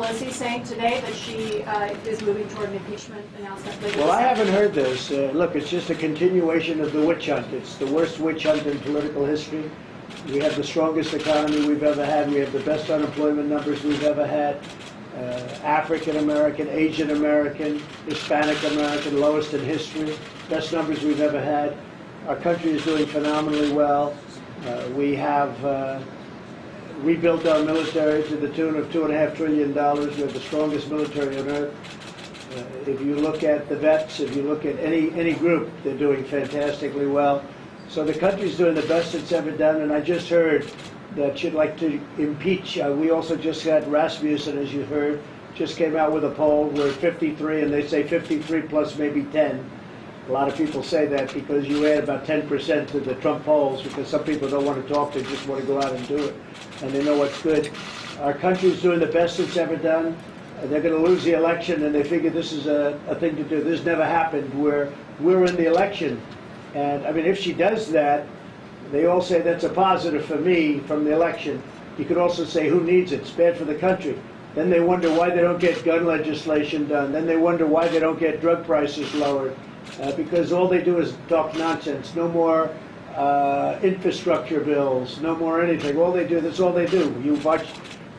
Pelosi saying today that she is moving toward an impeachment announcement later. Well, I haven't heard this. Look, it's just a continuation of the witch hunt. It's the worst witch hunt in political history. We have the strongest economy we've ever had. We have the best unemployment numbers we've ever had. African American, Asian American, Hispanic American, lowest in history. Best numbers we've ever had. Our country is doing phenomenally well. We have rebuilt our military to the tune of $2.5 trillion. We have the strongest military on earth. If you look at the vets, if you look at any group, they're doing fantastically well. So the country's doing the best it's ever done, and I just heard that she'd like to impeach. We also just had Rasmussen, as you heard, just came out with a poll. We're at 53, and they say 53 plus maybe 10. A lot of people say that because you add about 10% to the Trump polls, because some people don't want to talk, they just want to go out and do it, and they know what's good. Our country's doing the best it's ever done. They're going to lose the election, and they figure this is a thing to do. This never happened where we're in the election. And, I mean, if she does that, they all say that's a positive for me from the election. You could also say, who needs it? It's bad for the country. Then they wonder why they don't get gun legislation done. Then they wonder why they don't get drug prices lowered. Because all they do is talk nonsense. No more infrastructure bills, no more anything. All they do, that's all they do. You watch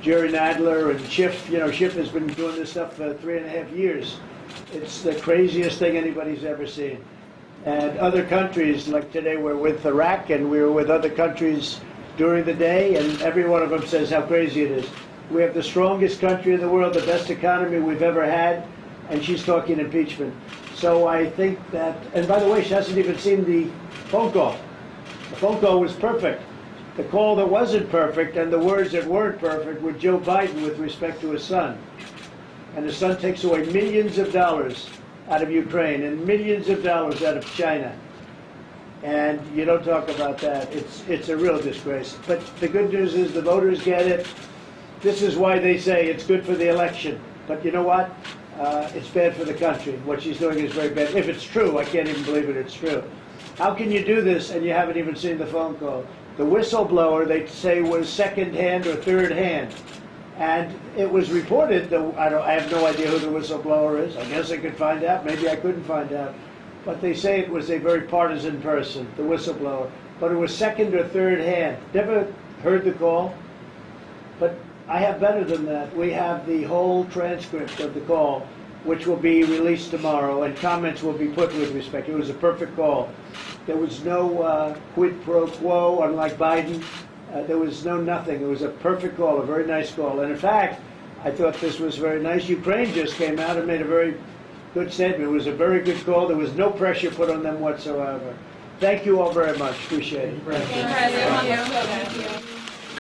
Jerry Nadler and Schiff. You know, Schiff has been doing this stuff for 3.5 years. It's the craziest thing anybody's ever seen. And other countries, like today we're with Iraq and we were with other countries during the day, and every one of them says how crazy it is. We have the strongest country in the world, the best economy we've ever had, and she's talking impeachment. So I think that, and by the way, she hasn't even seen the phone call. The phone call was perfect. The call that wasn't perfect and the words that weren't perfect were Joe Biden with respect to his son. And his son takes away millions of dollars out of Ukraine and millions of dollars out of China. And you don't talk about that. It's a real disgrace. But the good news is the voters get it. This is why they say it's good for the election. But you know what? It's bad for the country. What she's doing is very bad. If it's true, I can't even believe it, it's true. How can you do this and you haven't even seen the phone call? The whistleblower, they say, was second hand or third hand. And it was reported, though I have no idea who the whistleblower is. I guess I could find out. Maybe I couldn't find out. But they say it was a very partisan person, the whistleblower. But it was second or third hand. Never heard the call. But I have better than that. We have the whole transcript of the call, which will be released tomorrow, and comments will be put with respect. It was a perfect call. There was no quid pro quo, unlike Biden. There was no nothing. It was a perfect call, a very nice call. And in fact, I thought this was very nice. Ukraine just came out and made a very good statement. It was a very good call. There was no pressure put on them whatsoever. Thank you all very much. Appreciate it. Thank you.